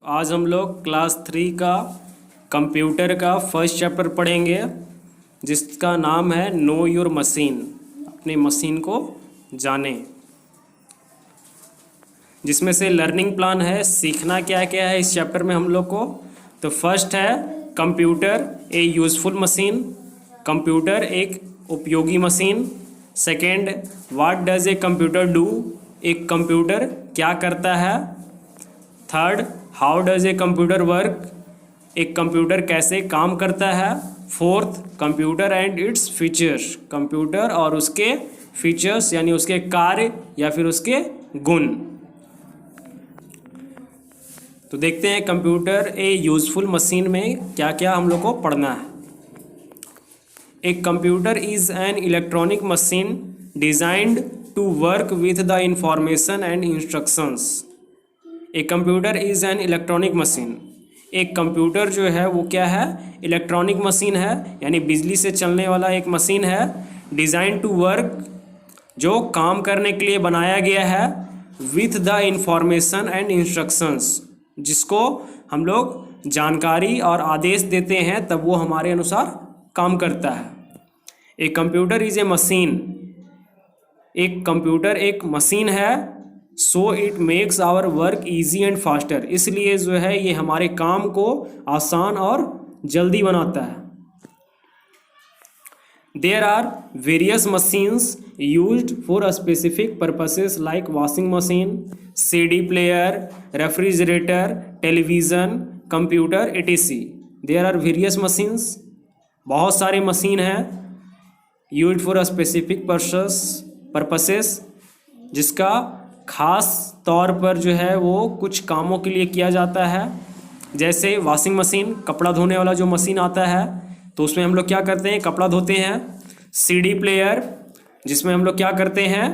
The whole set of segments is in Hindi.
आज हम लोग क्लास 3 का कंप्यूटर का फर्स्ट चैप्टर पढ़ेंगे जिसका नाम है नो योर मशीन। अपनी मशीन को जानें, जिसमें से लर्निंग प्लान है, सीखना क्या क्या है इस चैप्टर में हम लोग को। तो फर्स्ट है कंप्यूटर ए यूज़फुल मशीन, कंप्यूटर एक उपयोगी machine. Second, what does a computer do, एक कंप्यूटर क्या करता है। Third, how does a computer work, एक कंप्यूटर कैसे काम करता है। Fourth, computer and its features, computer और उसके फीचर्स यानी उसके कार्य या फिर उसके गुण। तो देखते हैं कंप्यूटर ए यूज़फुल मशीन में क्या क्या हम लोग को पढ़ना है। एक computer is an electronic machine designed to work with the information and instructions. एक computer is an electronic machine, एक कंप्यूटर जो है वो क्या है, इलेक्ट्रॉनिक मशीन है यानी बिजली से चलने वाला एक मशीन है। डिज़ाइन टू वर्क, जो काम करने के लिए बनाया गया है। With the information and instructions, जिसको हम लोग जानकारी और आदेश देते हैं तब वो हमारे अनुसार काम करता है। एक कंप्यूटर इज़ ए मशीन, एक कंप्यूटर एक मशीन है। So it makes our work easy and faster, इसलिए जो है ये हमारे काम को आसान और जल्दी बनाता है। There are various machines used for specific purposes like washing machine, CD player, refrigerator, television, computer etc। There are various machines, बहुत सारे मशीन हैं। यूज्ड फॉर स्पेसिफिक पर्पसेस, जिसका खास तौर पर जो है वो कुछ कामों के लिए किया जाता है। जैसे वॉशिंग मशीन, कपड़ा धोने वाला जो मशीन आता है तो उसमें हम लोग क्या करते हैं, कपड़ा धोते हैं। सीडी प्लेयर, जिसमें हम लोग क्या करते हैं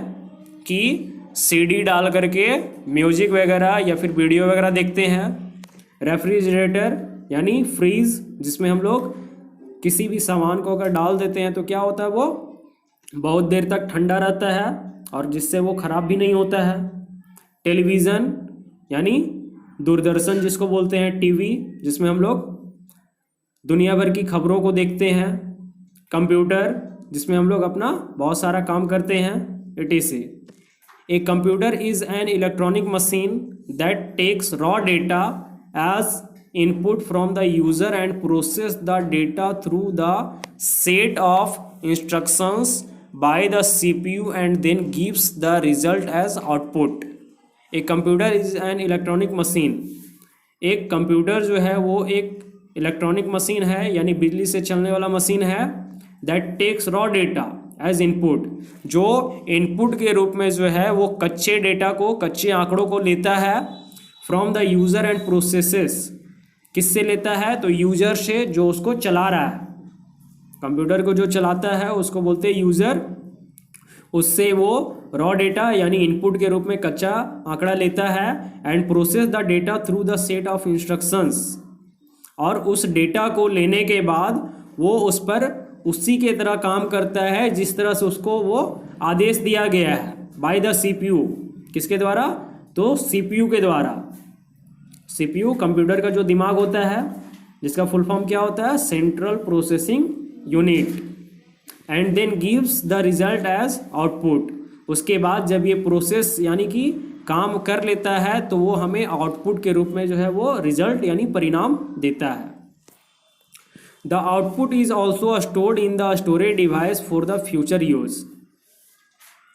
कि सीडी डाल करके म्यूजिक वगैरह या फिर वीडियो वगैरह देखते हैं। रेफ्रिजरेटर यानी फ्रीज, जिसमें हम लोग किसी भी सामान को अगर डाल देते हैं तो क्या होता है, वो बहुत देर तक ठंडा रहता है और जिससे वो ख़राब भी नहीं होता है। टेलीविज़न यानी दूरदर्शन जिसको बोलते हैं, टीवी, जिसमें हम लोग दुनिया भर की खबरों को देखते हैं। कंप्यूटर, जिसमें हम लोग अपना बहुत सारा काम करते हैं etc। A computer is an electronic machine that takes raw data as input from the user and process the data through the set of instructions by the CPU and then gives the result as output। एक computer is an electronic machine, एक कंप्यूटर जो है वो एक इलेक्ट्रॉनिक मशीन है यानी बिजली से चलने वाला मशीन है। That takes raw data as input, जो इनपुट के रूप में जो है वो कच्चे डेटा को, कच्चे आंकड़ों को लेता है। From the user and processes, किससे लेता है, तो यूज़र से, जो उसको चला रहा है। कंप्यूटर को जो चलाता है उसको बोलते हैं यूज़र। उससे वो रॉ डेटा यानी इनपुट के रूप में कच्चा आंकड़ा लेता है and process the data through the set of instructions, और उस डेटा को लेने के बाद वो उस पर उसी के तरह काम करता है जिस तरह से उसको वो आदेश दिया गया है। बाय द CPU, किसके द्वारा, तो CPU के द्वारा। CPU कंप्यूटर का जो दिमाग होता है, जिसका फुल फॉर्म क्या होता है, central processing unit, and then gives the result as output. उसके बाद जब ये प्रोसेस यानी कि काम कर लेता है तो वो हमें आउटपुट के रूप में जो है वो रिजल्ट यानी परिणाम देता है। The output is also stored in the storage device for the future use,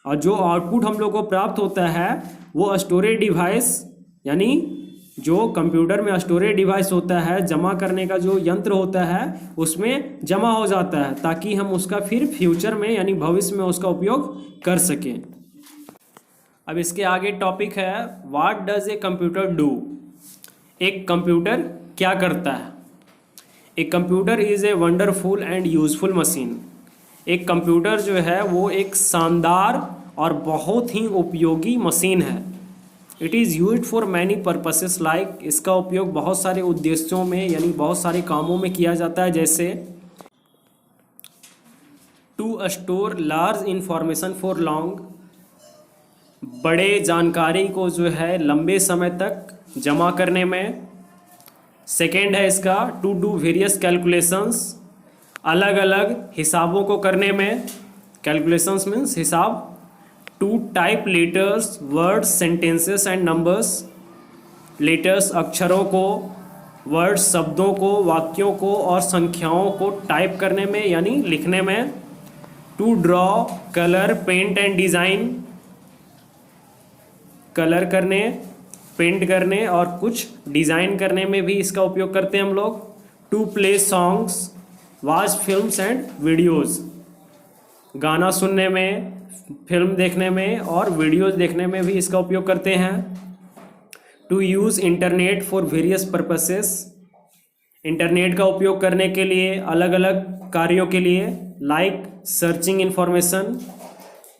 और जो आउटपुट हम लोग को प्राप्त होता है वो स्टोरेज डिवाइस यानी जो कंप्यूटर में स्टोरेज डिवाइस होता है, जमा करने का जो यंत्र होता है, उसमें जमा हो जाता है ताकि हम उसका फिर फ्यूचर में यानी भविष्य में उसका उपयोग कर सकें। अब इसके आगे टॉपिक है what does a computer do, एक कंप्यूटर क्या करता है। एक computer is a wonderful and useful machine, एक कंप्यूटर जो है वो एक शानदार और बहुत ही उपयोगी मशीन है। It is used for many purposes like, इसका उपयोग बहुत सारे उद्देश्यों में यानी बहुत सारे कामों में किया जाता है। जैसे to store large information for long, बड़े जानकारी को जो है लंबे समय तक जमा करने में। सेकेंड है इसका टू डू वेरियस कैलकुलेशंस, अलग अलग हिसाबों को करने में, कैलकुलेशंस मीन्स हिसाब। To type letters, words, sentences and numbers, letters अक्षरों को, वर्ड्स शब्दों को, वाक्यों को और संख्याओं को टाइप करने में यानी लिखने में। To draw, colour, paint and design, colour करने, पेंट करने और कुछ डिज़ाइन करने में भी इसका उपयोग करते हैं हम लोग। To play songs, watch films and videos, गाना सुनने में, फिल्म देखने में और वीडियोज़ देखने में भी इसका उपयोग करते हैं। To use internet for various purposes, internet का उपयोग करने के लिए अलग अलग कार्यों के लिए, लाइक सर्चिंग इंफॉर्मेशन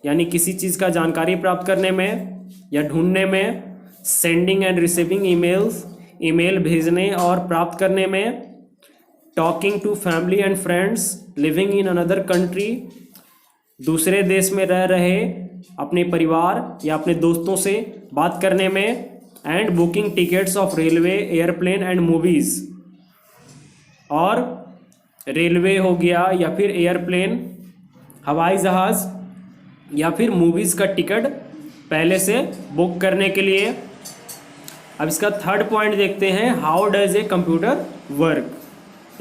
यानी किसी चीज़ का जानकारी प्राप्त करने में या ढूंढने में, sending and receiving emails, email भेजने और प्राप्त करने में, talking to family and friends living in another country, दूसरे देश में रह रहे अपने परिवार या अपने दोस्तों से बात करने में, and booking tickets of railway, airplane and movies, और रेलवे हो गया या फिर एयरप्लेन, हवाई जहाज़ या फिर मूवीज़ का टिकट पहले से बुक करने के लिए। अब इसका थर्ड पॉइंट देखते हैं, how does a computer work,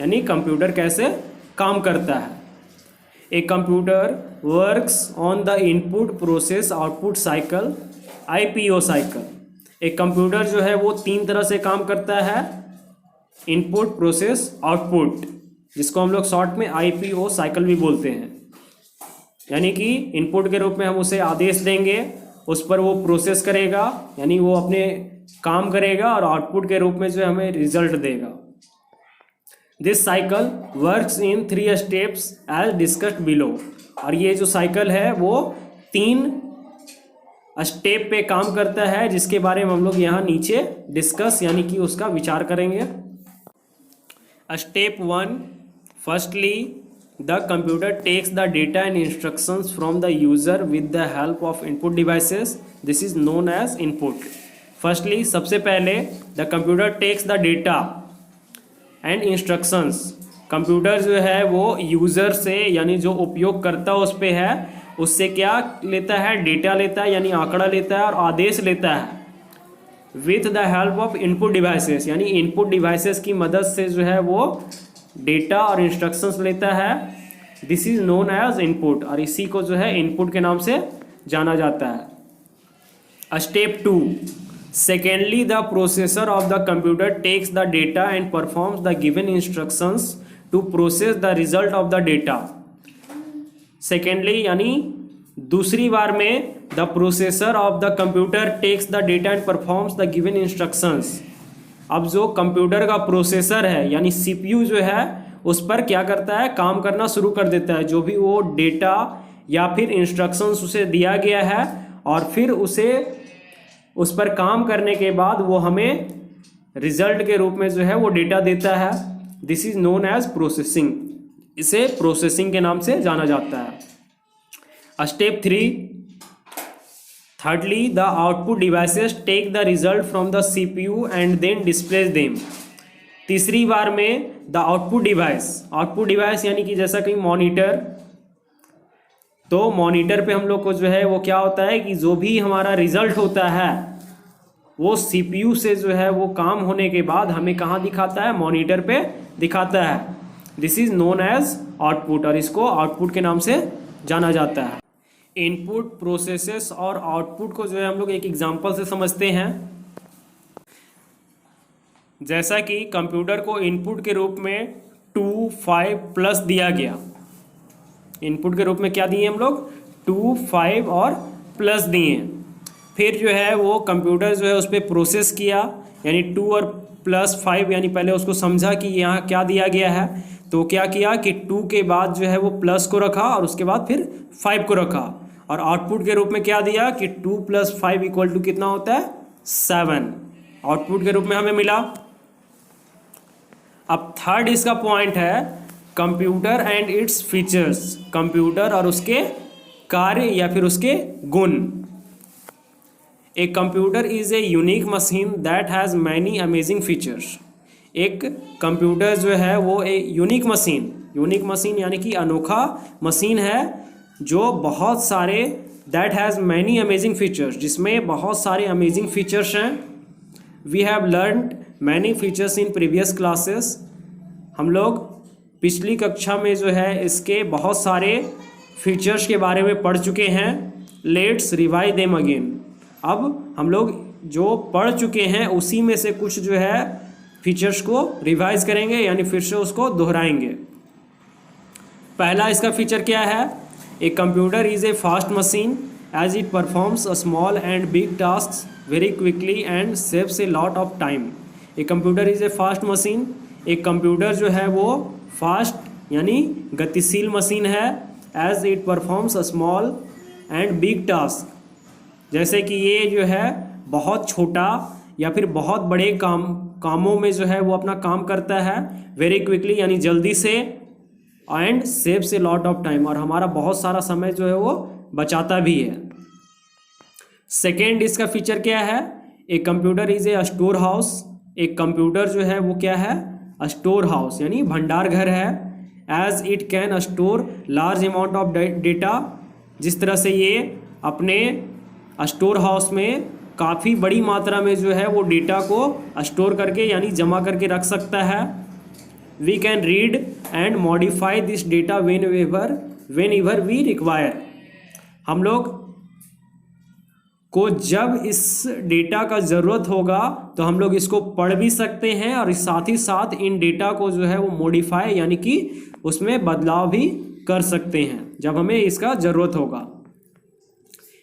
यानी कंप्यूटर कैसे काम करता है। A computer works on the input process output cycle, IPO cycle. एक कंप्यूटर जो है वो 3 तरह से काम करता है, इनपुट, प्रोसेस, आउटपुट, जिसको हम लोग शॉर्ट में IPO साइकिल भी बोलते हैं। यानी कि इनपुट के रूप में हम उसे आदेश देंगे, उस पर वो प्रोसेस करेगा यानी वो अपने काम करेगा, और आउटपुट के रूप में जो हमें रिजल्ट देगा। This cycle works in 3 steps as discussed below, और ये जो साइकिल है वो 3 स्टेप पे काम करता है, जिसके बारे में हम लोग यहाँ नीचे डिस्कस यानी कि उसका विचार करेंगे। Step 1, firstly the computer takes the data and instructions from the user with the help of input devices, this is known as input. Firstly सबसे पहले the computer takes the data and instructions, computer जो है वो यूज़र से यानी जो उपयोगकर्ता उस पर है उससे क्या लेता है, डेटा लेता है यानी आंकड़ा लेता है और आदेश लेता है। With the help of input devices, यानी इनपुट डिवाइसेस की मदद से जो है वो डेटा और इंस्ट्रक्शंस लेता है। This is known as input, और इसी को जो है इनपुट के नाम से जाना जाता है। Step 2, secondly the processor of the computer takes the data and performs the given instructions to process the result of the data. Secondly यानी दूसरी बार में the processor of the computer takes the data and performs the given instructions. अब जो कंप्यूटर का प्रोसेसर है यानी CPU जो है उस पर क्या करता है, काम करना शुरू कर देता है, जो भी वो डेटा या फिर इंस्ट्रक्शंस उसे दिया गया है, और फिर उसे उस पर काम करने के बाद वो हमें रिजल्ट के रूप में जो है वो डेटा देता है। This is known as processing, इसे प्रोसेसिंग के नाम से जाना जाता है। Step 3, thirdly the output devices take the result from the CPU and then displays them। तीसरी बार में द आउटपुट डिवाइस यानी कि जैसा कि मॉनिटर, तो मॉनिटर पे हम लोग को जो है वो क्या होता है कि जो भी हमारा रिजल्ट होता है वो CPU से जो है वो काम होने के बाद हमें कहाँ दिखाता है, मॉनिटर पे दिखाता है। This is known as output, और इसको आउटपुट के नाम से जाना जाता है। इनपुट, प्रोसेसेस और आउटपुट को जो है हम लोग एक एग्जांपल से समझते हैं। जैसा कि कंप्यूटर को इनपुट के रूप में 2, 5 प्लस दिया गया, इनपुट के रूप में क्या दिए हम लोग, 2, 5 और प्लस दिए। फिर जो है वो कंप्यूटर जो है उस पर प्रोसेस किया यानी 2 और प्लस 5 यानी पहले उसको समझा कि यहाँ क्या दिया गया है, तो क्या किया कि 2 के बाद जो है वो प्लस को रखा और उसके बाद फिर 5 को रखा, और आउटपुट के रूप में क्या दिया कि 2 + 5 = कितना होता है, 7 आउटपुट के रूप में हमें मिला। अब थर्ड इसका पॉइंट है computer and its features, computer और उसके कार्य या फिर उसके गुण। A computer is a unique machine that has many amazing features. एक कंप्यूटर जो है वो एक यूनिक मशीन यानी कि अनोखा मशीन है जो बहुत सारे that has many amazing features, जिसमें बहुत सारे अमेजिंग फीचर्स हैं। We have learned many features in previous classes. हम लोग पिछली कक्षा में जो है इसके बहुत सारे फीचर्स के बारे में पढ़ चुके हैं। Let's revise them again. अब हम लोग जो पढ़ चुके हैं उसी में से कुछ जो है फीचर्स को रिवाइज करेंगे, यानी फिर से उसको दोहराएंगे। पहला इसका फीचर क्या है? A computer is a fast machine as it performs a small and big task very quickly and saves a lot of time. A computer is a fast machine. एक कंप्यूटर जो है वो फास्ट यानी गतिशील मशीन है। As it performs a small and big task, जैसे कि ये जो है बहुत छोटा या फिर बहुत बड़े कामों में जो है वो अपना काम करता है। वेरी क्विकली यानी जल्दी से, and saves a lot of time, और हमारा बहुत सारा समय जो है वो बचाता भी है। सेकेंड इसका फीचर क्या है? एक computer is a store house. एक कंप्यूटर जो है वो क्या है? स्टोर हाउस यानी भंडार घर है। As it can store large amount of data, जिस तरह से ये अपने स्टोर हाउस में काफ़ी बड़ी मात्रा में जो है वो डेटा को स्टोर करके यानी जमा करके रख सकता है। We can read and modify this data whenever we require. हम लोग को जब इस डेटा का ज़रूरत होगा तो हम लोग इसको पढ़ भी सकते हैं, और साथ ही साथ इन डेटा को जो है वो मॉडिफाई यानी कि उसमें बदलाव भी कर सकते हैं जब हमें इसका ज़रूरत होगा।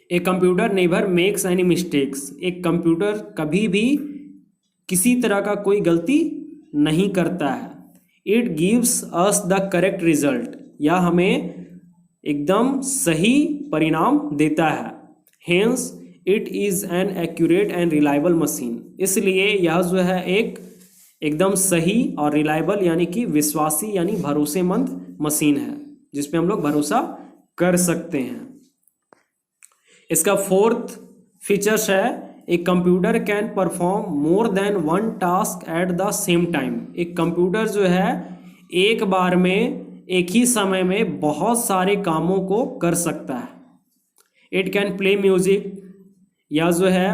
A computer never makes any mistakes. एक कंप्यूटर कभी भी किसी तरह का कोई गलती नहीं करता है। It gives us the correct result, या हमें एकदम सही परिणाम देता है। Hence it is an accurate and reliable machine. इसलिए यह जो है एक एकदम सही और रिलायबल यानी कि विश्वासी यानी भरोसेमंद मशीन है जिस पे हम लोग भरोसा कर सकते हैं। इसका फोर्थ फीचर्स है a computer can perform more than one task at the same time. एक कंप्यूटर जो है एक बार में एक ही समय में बहुत सारे कामों को कर सकता है। इट कैन प्ले म्यूजिक, या जो है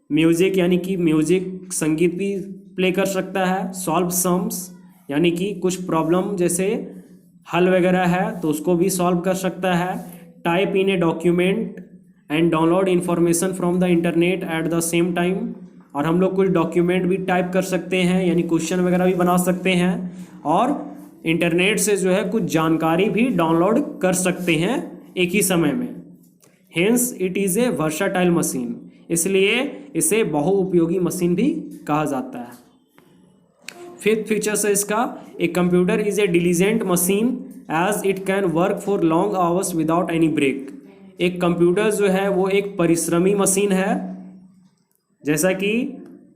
म्यूजिक यानी कि म्यूजिक संगीत भी प्ले कर सकता है। सॉल्व सम्स यानी कि कुछ प्रॉब्लम जैसे हल वगैरह है तो उसको भी सॉल्व कर सकता है। Type in a document and download information from the internet at the same time. और हम लोग कुछ डॉक्यूमेंट भी टाइप कर सकते हैं यानी क्वेश्चन वगैरह भी बना सकते हैं, और इंटरनेट से जो है कुछ जानकारी भी डाउनलोड कर सकते हैं एक ही समय में। Hence it is a versatile machine, इसलिए इसे बहुउपयोगी मशीन भी कहा जाता है। फिफ्थ फीचर्स है इसका, a computer is a diligent machine as it can work for long hours without any break. एक कंप्यूटर जो है वो एक परिश्रमी मशीन है, जैसा कि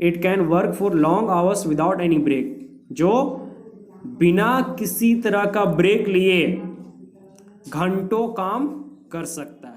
it can work for long hours without any break, जो बिना किसी तरह का ब्रेक लिए घंटों काम कर सकता है।